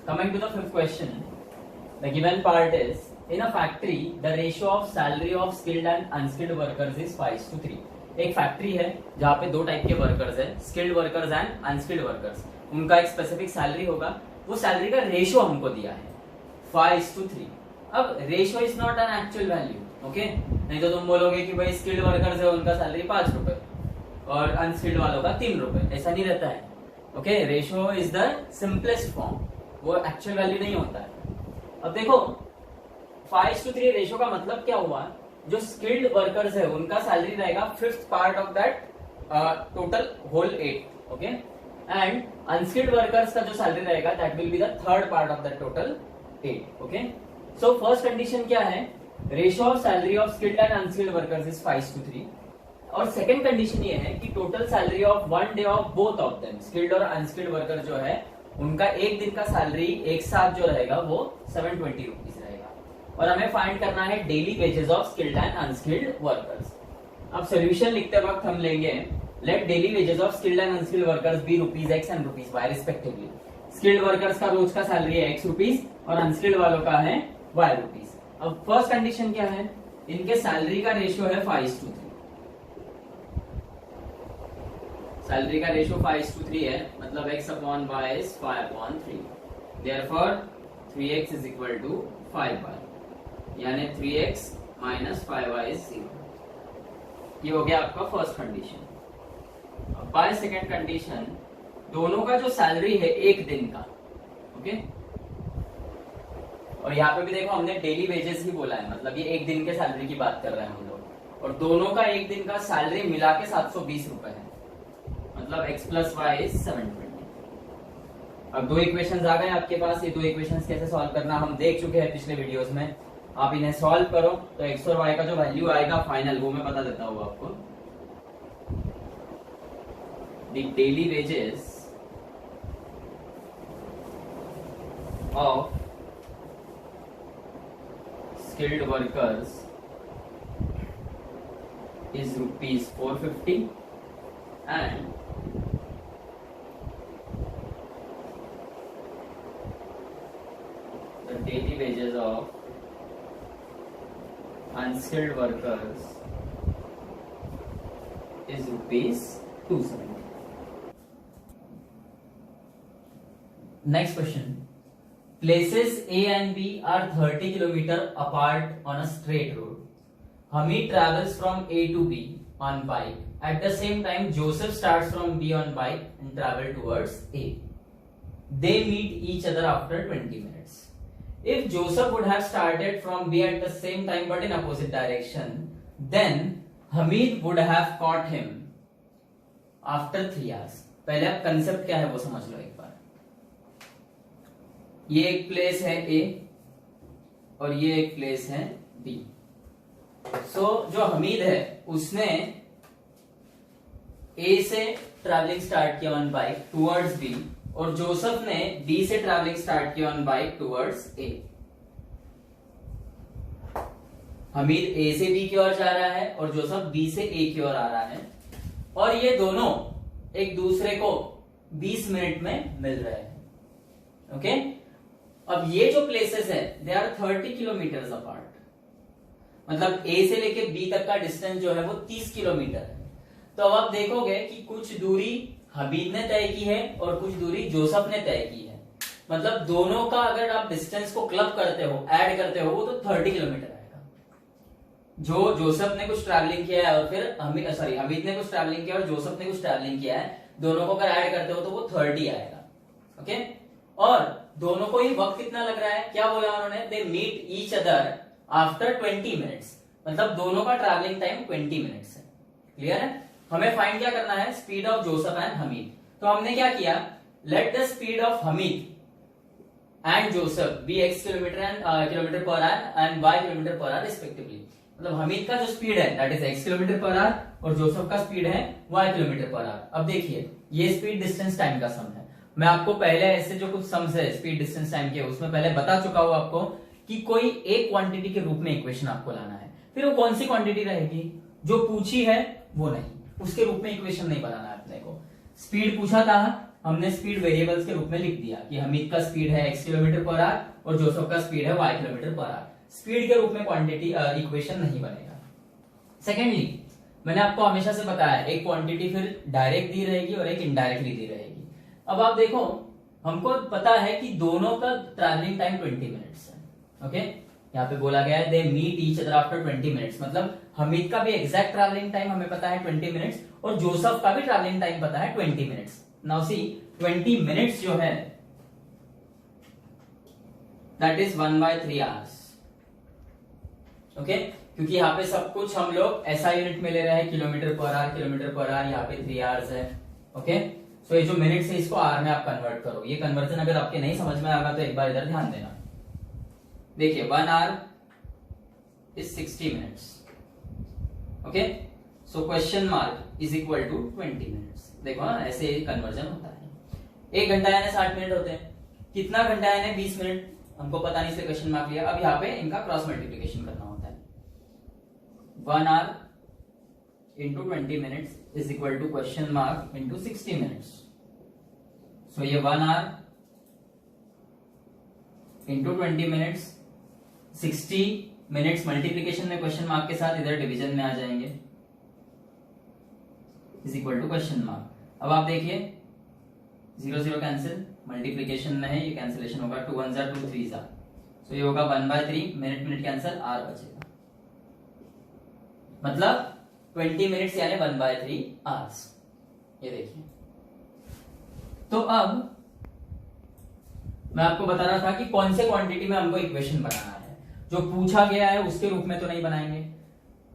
Coming to the fifth question, the given part is, in a factory, the ratio of salary of skilled and unskilled workers is 5:3. एक factory है जहाँ पे दो type के workers है, skilled workers and unskilled workers. उनका एक specific salary होगा, वो सैलरी का रेशियो हमको दिया है 5:3. अब ratio is not an actual value, okay. नहीं तो तुम बोलोगे कि भाई स्किल्ड वर्कर्स है उनका सैलरी 5 रुपए और अनस्किल्ड वालों का 3 रुपए. ऐसा नहीं रहता है, okay. Ratio is the simplest form, वो एक्चुअल वैल्यू नहीं होता है. अब देखो 5:3 रेशियो का मतलब क्या हुआ, जो स्किल्ड वर्कर्स है उनका सैलरी रहेगा 5th part of that total whole 8, okay. And unskilled workers का जो सैलरी रहेगा that will be the 3rd part of that total 8, okay. So first condition क्या है, ratio of salary of skilled and unskilled workers is 5:3. और second condition ये है कि total salary of one day of both of them, skilled और unskilled worker जो है उनका एक दिन का सैलरी एक साथ जो रहेगा वो 720 रुपीज रहेगा. और हमें फाइंड करना है daily wages of skilled and unskilled workers. अब सोल्यूशन लिखते वक्त हम लेंगे, let daily wages of skilled and unskilled workers be ₹X and ₹Y respectively. Skilled workers का रोज का सैलरी है X और अनस्किल्ड वालों का है Y रुपीज. अब फर्स्ट कंडीशन क्या है, इनके सैलरी का रेशियो है 5:3. सैलरी का रेशियो 5:3 है, मतलब x/y is 5/3. Therefore 3x is equal to 5y, यानी 3x minus 5y is 0. ये हो गया आपका फर्स्ट कंडीशन. अब बाय सेकेंड कंडीशन, दोनों का जो सैलरी है एक दिन का, ओके. और यहाँ पे भी देखो हमने डेली वेजेस ही बोला है, मतलब ये एक दिन के सैलरी की बात कर रहे हैं हम लोग. और दोनों का एक दिन का सैलरी मिला के 720 रुपए है, मतलब x plus y is 720. अब दो इक्वेशंस आ गए आपके पास. ये दो इक्वेशंस कैसे सॉल्व करना हम देख चुके हैं पिछले वीडियोस में. आप इन्हें सॉल्व करो तो x और y का जो वैल्यू आएगा फाइनल वो मैं बता देता हूँ आपको. The daily wages of skilled workers is ₹450 and the daily wages of unskilled workers is ₹270. Next question. Places A and B are 30 km apart on a straight road. Hamid travels from A to B on bike. At the same time, Joseph starts from B on bike and travel towards A. They meet each other after 20 minutes. If Joseph would have started from B at the same time but in opposite direction, then Hamid would have caught him after 3 hours. पहले आप concept क्या है वो समझ लो एक बार. ये एक place है A और ये एक प्लेस है B. सो जो हमीद है उसने A से ट्रैवलिंग स्टार्ट किया ऑन बाइक टुवर्ड्स B और जोसेफ ने B से ट्रैवलिंग स्टार्ट किया on bike towards A. Hamid A से B की ओर जा रहा है और जोसेफ B से A की ओर आ रहा है और ये दोनों एक दूसरे को 20 मिनट में मिल रहे हैं, ओके. अब ये जो प्लेसेस है दे आर 30 किलोमीटर अपार्ट, मतलब A से लेके B तक का डिस्टेंस जो है वो 30 किलोमीटर है. तो अब आप देखोगे कि कुछ दूरी हबीब ने तय की है और कुछ दूरी जोसेफ ने तय की है. मतलब दोनों का अगर आप डिस्टेंस को क्लब करते हो, ऐड करते हो, वो तो 30 किलोमीटर आएगा. जो जोसेफ ने कुछ ट्रैवलिंग किया है और फिर हमीद ने कुछ ट्रैवलिंग किया और जोसेफ ने कुछ ट्रैवलिंग किया है, दोनों को अगर ऐड करते हो तो वो 30 आएगा, ओके. और दोनों को ही वक्त कितना लग रहा है, क्या बोला उन्होंने, they meet each other after 20 minutes, मतलब दोनों का ट्रैवलिंग टाइम 20 मिनट्स है. क्लियर है. हमें फाइंड क्या करना है, speed of Joseph and Hameed. तो हमने क्या किया, let the speed of Hameed and Joseph be x kilometre per hour and y kilometre per hour respectively. मतलब हमीद का जो स्पीड है that is x kilometre per hour और जोसेफ का स्पीड है y किलोमीटर पर आवर. अब देखिए ये स्पीड डिस्टेंस टाइम का सम है. मैं आपको पहले ऐसे जो कुछ सम्स है स्पीड डिस्टेंस टाइम के उसमें पहले बता चुका हूं आपको कि कोई एक क्वांटिटी के रूप में इक्वेशन आपको लाना है. फिर वो कौन सी क्वांटिटी रहेगी, जो पूछी है वो नहीं, उसके रूप में इक्वेशन नहीं बनाना है अपने को. स्पीड पूछा था, हमने स्पीड वेरिएबल्स के रूप में लिख दिया कि हमीद का स्पीड है x किलोमीटर पर आवर और जोसेफ का स्पीड है y kilometre per our. Speed के रूप में क्वांटिटी इक्वेशन नहीं बनेगा। सेकेंडली, मैंने आपको हमेशा से बताया एक क्वांटिटी फिर डायरेक्ट दी रहेगी और एक इनडायरेक्टली दी रहेगी। अब आप देखो, हमको पता है कि दोनों का ट्रैवलिंग टाइम 20 मिनट्स है। ओके, यहाँ पे बोला गया है they meet each other after 20 minutes, मतलब हमीद का भी एग्जैक्ट ट्रैवलिंग टाइम हमें पता है 20 मिनट्स और जोसेफ का भी ट्रैवलिंग टाइम पता है 20 मिनट्स। नाउ सी 20 मिनट्स जो है दैट इज 1/3 आवर्स। ओके, क्योंकि यहाँ पे सब कुछ हम लोग SI यूनिट में ले रहे हैं, kilometre per our, kilometre per our, यहाँ पे 3 आवर्स है। ओके, सो ये जो मिनट्स है इसको आवर में आप कन्वर्ट करो। ये कन्वर्जन अगर आपके नहीं समझ में आएगा तो एक बार इधर ध्यान देना। देखिए 1 hour is 60 minutes. Okay, so question mark is equal to 20 minutes. देखो ना, ऐसे कन्वर्जन होता है। 1 घंटा यानी 60 मिनट होते हैं, कितना घंटा यानी 20 मिनट, हमको पता नहीं इसलिए क्वेश्चन मार्क लिया। अब यहाँ पे इनका क्रॉस मल्टीप्लीकेशन करना होता है। 1 hour into 20 minutes is equal to question mark into 60 minutes. So ये 1 hour into 20 minutes, 60 minutes multiplication में क्वेश्चन मार्क के साथ इधर डिवीजन में आ जाएंगे, is equal to question mark. अब आप देखिए 0 0 कैंसिल, मल्टीप्लीकेशन में है, ये कैंसिलेशन होगा, 2 1 जा 2 3 जा, सो ये होगा 1/3, मिनट मिनट कैंसिल, आर बचेगा, मतलब 20 मिनट्स यानी 1/3 आवर्स। ये देखिए, तो अब मैं आपको बता रहा था कि कौन से क्वांटिटी में हमको इक्वेशन बनाना है। जो पूछा गया है उसके रूप में तो नहीं बनाएंगे।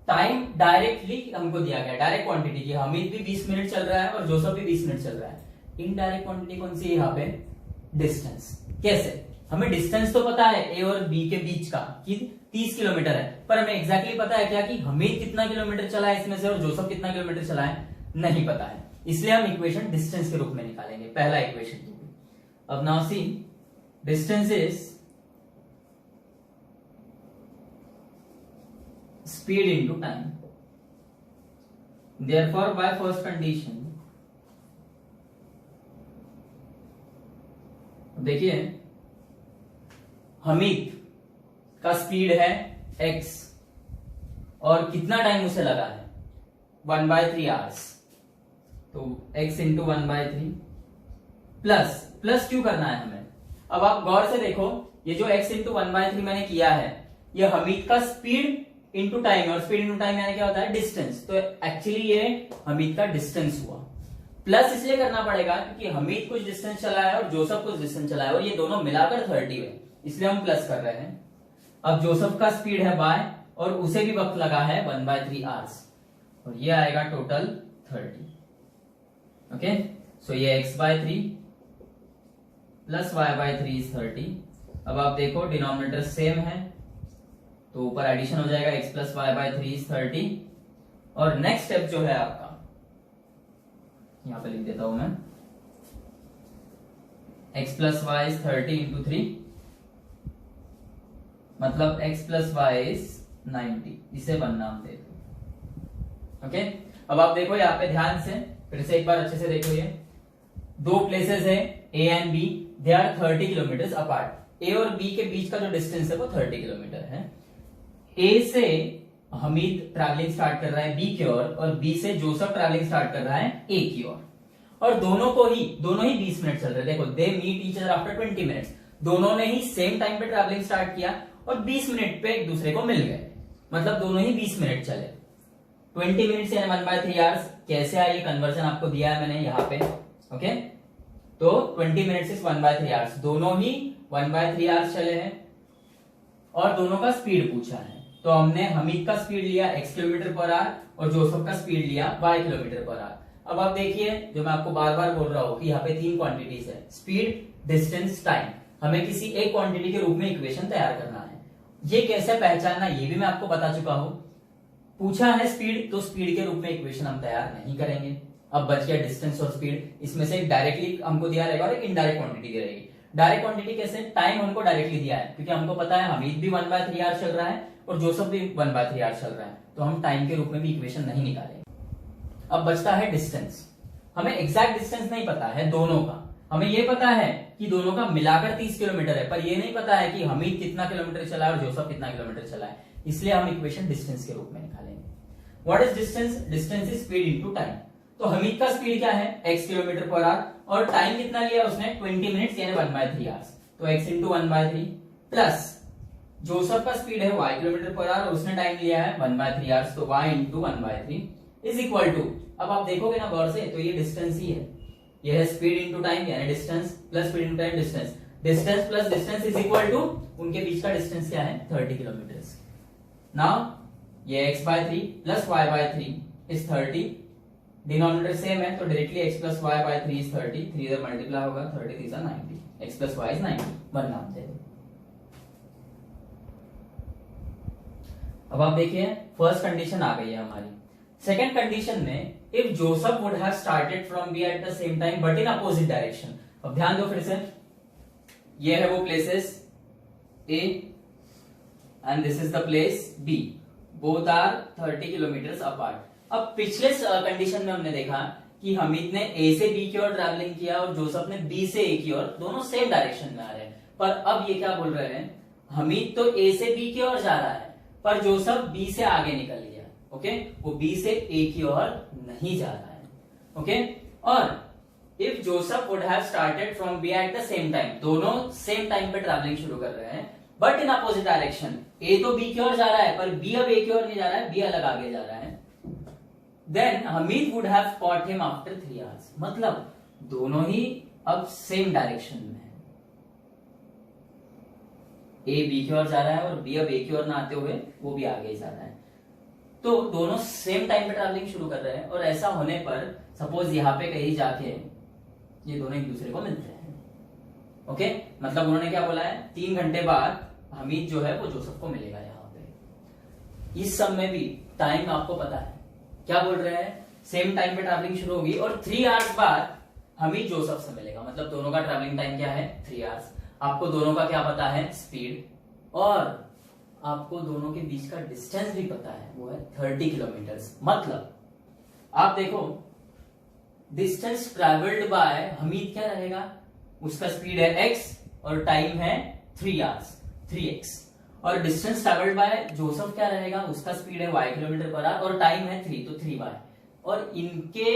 टाइम डायरेक्टली हमको दिया गया, डायरेक्ट क्वांटिटी की हमीद भी 20 मिनट चल रहा है और जोसेफ भी 20 मिनट चल रहा है। इनडायरेक्ट क्वांटिटी कौन सी है यहाँ पे? डिस्टेंस। कैसे? हमें डिस्टेंस तो पता है ए और बी के बीच का कि 30 किलोमीटर है, पर हमें एग्जैक्टली पता है क्या कि हमीद कितना किलोमीटर चला है इसमें से और जोसेफ कितना किलोमीटर चला है, नहीं पता है। इसलिए हम इक्वेशन डिस्टेंस के रूप में निकालेंगे, पहला इक्वेशन। अब now see, distance is speed into time. Therefore, by first condition, देखिए हमीद का स्पीड है x और कितना टाइम उसे लगा है 1/3 आवर्स, तो x इंटू 1/3 प्लस क्यों करना है हमें? अब आप गौर से देखो, ये जो x इंटू 1/3 मैंने किया है ये हमीद का स्पीड इंटू टाइम, और स्पीड इंटू टाइम यानी क्या होता है? डिस्टेंस। तो एक्चुअली ये हमीद का डिस्टेंस हुआ। प्लस इसलिए करना पड़ेगा क्योंकि हमीद कुछ डिस्टेंस चला है और जोसेफ कुछ डिस्टेंस चला है और ये दोनों मिलाकर 30 है, इसलिए हम प्लस कर रहे हैं। अब जोसेफ का स्पीड है y और उसे भी वक्त लगा है 1/3 आवर्स, और ये आएगा टोटल 30। ओके, सो ये x/3 प्लस y/3 इज 30। अब आप देखो डिनोमिनेटर सेम है तो ऊपर एडिशन हो जाएगा, x प्लस y/3 इज 30। और नेक्स्ट स्टेप जो है आपका, यहां पे लिख देता हूं मैं, x plus y is 30 into 3, मतलब x प्लस y इज 90। इसे 1 नाम दे दो। ओके, अब आप देखो यहाँ पे ध्यान से, फिर से एक बार अच्छे से देखो, ये दो प्लेसेस है a and b, they are 30 kilometre apart. a और b के बीच का जो डिस्टेंस है वो 30 किलोमीटर है। A से हमीद ट्रैवलिंग स्टार्ट कर रहा है B की ओर और B से जोसेफ ट्रैवलिंग स्टार्ट कर रहा है A की ओर, और दोनों ही 20 मिनट चल रहे हैं। देखो they meet each other after 20 minutes, दोनों ने ही सेम टाइम पे ट्रैवलिंग स्टार्ट किया और 20 मिनट पे एक दूसरे को मिल गए, मतलब दोनों ही 20 मिनट चले। 20 मिनट यानी 1/3 आवर्स। कैसे आया ये कन्वर्जन आपको दिया है मैंने यहाँ पे। ओके, तो 20 मिनट इज 1/3 आवर्स, दोनों ही 1/3 आवर्स चले हैं और दोनों का स्पीड पूछा है। तो हमने हमीद का स्पीड लिया x किलोमीटर पर आवर और जोसेफ का स्पीड लिया y किलोमीटर पर आवर। अब आप देखिए, जो मैं आपको बार बार बोल रहा हूं कि यहाँ पे 3 क्वांटिटीज है, स्पीड, डिस्टेंस, टाइम। हमें किसी एक क्वांटिटी के रूप में इक्वेशन तैयार करना है। ये कैसे पहचानना ये भी मैं आपको बता चुका हूं। पूछा है स्पीड, तो स्पीड के रूप में इक्वेशन हम तैयार नहीं करेंगे। अब बच गया डिस्टेंस और स्पीड, इसमें से एक डायरेक्टली हमको दिया रहेगा और एक इनडायरेक्ट क्वांटिटी दी रहेगी। डायरेक्ट क्वांटिटी कैसे? टाइम हमको डायरेक्टली दिया है क्योंकि हमको पता है हमीद भी 1/3 आवर चल रहा है और जोसेफ भी 1/3 आवर चल रहा है, तो हम टाइम के रूप में भी इक्वेशन नहीं निकालेंगे। अब बचता है डिस्टेंस। हमें एग्जैक्ट डिस्टेंस नहीं पता है दोनों का, हमें ये पता है कि दोनों का मिलाकर 30 किलोमीटर है, पर ये नहीं पता है कि हमीद कितना किलोमीटर चला है और जोसेफ कितना किलोमीटर चला है, इसलिए हम इक्वेशन डिस्टेंस के रूप में निकालेंगे। What is distance? Distance is speed into time. तो हमीद का स्पीड क्या है? x किलोमीटर पर आवर, और टाइम कितना लिया उसने? 20 मिनट्स यानी 1/3 आवर्स, तो x इंटू 1/3 प्लस जोसेफ का स्पीड है y किलोमीटर पर आवर और उसने टाइम लिया है 1/3 आवर्स, तो y into 1/3 is equal to, अब आप देखोगे ना गौर से तो ये डिस्टेंस ही है, ये है स्पीड इनटू टाइम यानी distance plus speed into time distance, distance plus distance is equal to उनके बीच का डिस्टेंस क्या है? 30 किलोमीटर। नाउ ये x/3 plus y/3 is 30, denominator same है तो directly x plus y/3 is 30, 3 इधर मल्टीप्लाई होगा, 30 3 जा 90, x plus y is 90, one नाम दे दो। अब आप देखिए फर्स्ट कंडीशन आ गई है हमारी। सेकंड कंडीशन में if Joseph would have started from B at the same time but in opposite direction, अब ध्यान दो फिर से, ये है वो places A and this is the place B, both are 30 kilometre apart. अब पिछले कंडीशन में हमने देखा कि हमीद ने A से B की ओर ट्रैवलिंग किया और जोसेफ ने B से A की ओर, दोनों सेम डायरेक्शन में आ रहे हैं, पर अब ये क्या बोल रहे हैं, हमीद तो A से B की ओर जा रहा है पर जोसेफ B से आगे निकल गया, ओके, वो B से A की ओर नहीं जा रहा है, ओके। और if Joseph would have started from B eight the same time, दोनों सेम टाइम पे ट्रैवलिंग शुरू कर रहे हैं but in opposite direction, A तो B की ओर जा रहा है पर B अब A की ओर नहीं जा रहा है, B अलग आगे जा रहा है, then Hameed would have caught him after 3 hours, मतलब दोनों ही अब सेम डायरेक्शन में है, A B की ओर जा रहा है और B अब A की ओर ना आते हुए वो भी आगे जा रहा है, तो दोनों सेम टाइम पे ट्रैवलिंग शुरू कर रहे हैं। और ऐसा होने पर सपोज यहाँ पे कहीं जाके ये दोनों एक दूसरे को मिलते हैं, ओके, मतलब उन्होंने क्या बोला है, 3 घंटे बाद हमीद जो है वो जोसेफ को मिलेगा यहाँ पे। इस सब में भी टाइम आपको पता है, क्या बोल रहे हैं, सेम टाइम पे ट्रैवलिंग शुरू होगी और 3 आवर्स बाद हमीद जोसेफ से मिलेगा, मतलब दोनों का ट्रैवलिंग टाइम क्या है? 3 आवर्स। आपको दोनों का क्या पता है? स्पीड, और आपको दोनों के बीच का डिस्टेंस भी पता है, वो है 30 किलोमीटर। मतलब आप देखो डिस्टेंस ट्रैवल्ड बाय हमीद क्या रहेगा, उसका स्पीड है x और टाइम है 3 आवर्स 3x, और डिस्टेंस ट्रैवल्ड बाय जोसेफ क्या रहेगा, उसका स्पीड है y किलोमीटर पर आवर और टाइम है 3, तो 3y, और इनके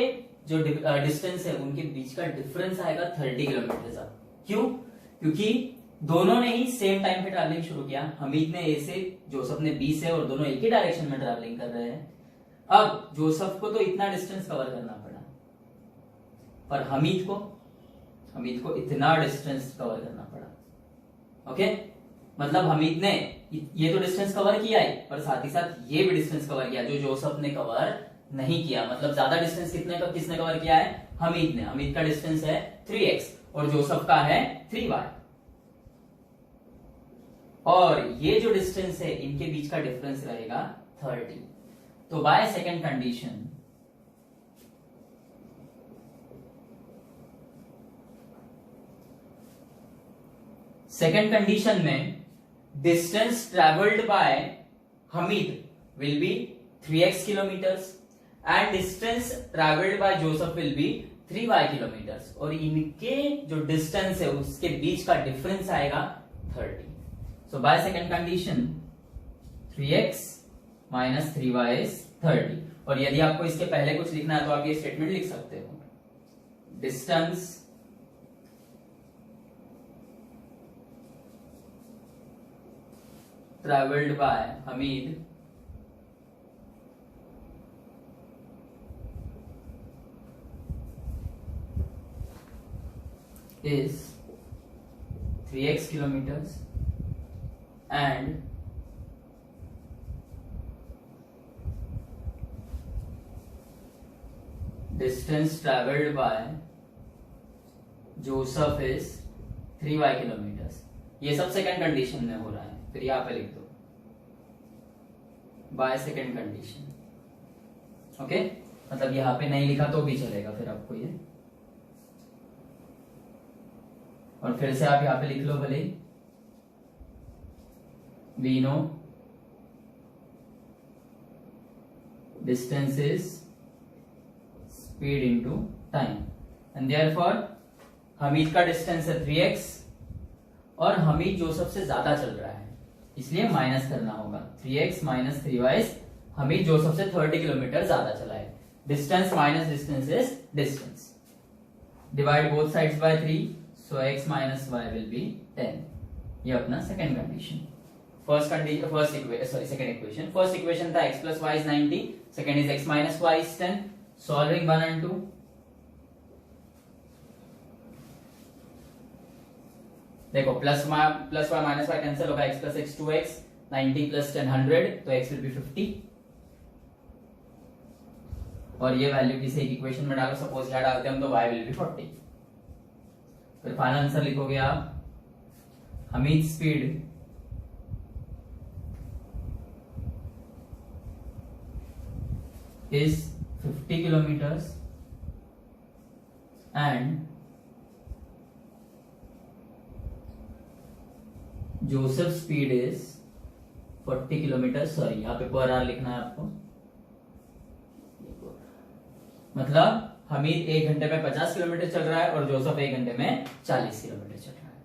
जो डिस्टेंस है उनके बीच का डिफरेंस आएगा 30 किलोमीटर। क्यों? क्योंकि दोनों ने ही सेम टाइम पे ट्रैवलिंग शुरू किया, हमीद ने A से, जोसेफ ने B से, और दोनों एक ही डायरेक्शन में ट्रैवलिंग कर रहे हैं। अब जोसेफ को तो इतना डिस्टेंस कवर करना पड़ा, पर हमीद को इतना डिस्टेंस कवर करना पड़ा, ओके। मतलब हमीद ने ये तो डिस्टेंस कवर किया है पर साथ ही साथ ये भी डिस्टेंस कवर किया जो जोसेफ ने कवर नहीं किया, मतलब ज्यादा डिस्टेंस किसने कवर किया है? हमीद ने। हमीद का डिस्टेंस है 3x और जोसेफ का है 3y, और ये जो डिस्टेंस है इनके बीच का डिफरेंस रहेगा 30। तो बाय सेकंड कंडीशन में distance travelled by Hamid will be 3x kilometres and distance travelled by Joseph will be 3y kilometres, और इनके जो डिस्टेंस है उसके बीच का डिफरेंस आएगा 30। So by second condition 3x minus 3y is 30, और यदि आपको इसके पहले कुछ लिखना है तो आप ये स्टेटमेंट लिख सकते हो, distance travelled by Hamid is 3x kilometers and distance traveled by Joseph is 3y kilometers। ये सब सेकंड कंडीशन में हो रहा है, फिर यहां पे लिख दो बाय सेकंड कंडीशन, ओके। मतलब यहां पे नहीं लिखा तो भी चलेगा फिर आपको ये, और फिर से आप यहां पे लिख लो भले, we know distance is speed into time and therefore Hamid का डिस्टेंस है 3x और हमीद जोसेफ से ज्यादा चल रहा है, इसलिए माइनस करना होगा। 3x minus 3y, Hamid Joseph से 30 किलोमीटर ज्यादा चला है। Distance minus distance is distance. Divide both sides by 3, so x minus y will be 10। ये अपना second condition. Second equation, first equation था x plus y is 90, second is x minus y is 10। Solving 1 and 2, देखो plus y minus y cancel होगा, x plus x 2x, 90 प्लस 10 100, तो x will be 50 और ये value किसी एक equation में डालो, सपोज क्या डालते हैं हम, तो y विल बी 40। फिर फाइनल आंसर लिखोगे आप, Hamid speed is 50 kilometers and Joseph speed is 40 kilometre, sorry यहाँ पे पर आवर लिखना है आपको, मतलब हमीद 1 घंटे में 50 किलोमीटर चल रहा है और जोसेफ 1 घंटे में 40 किलोमीटर चल रहा है।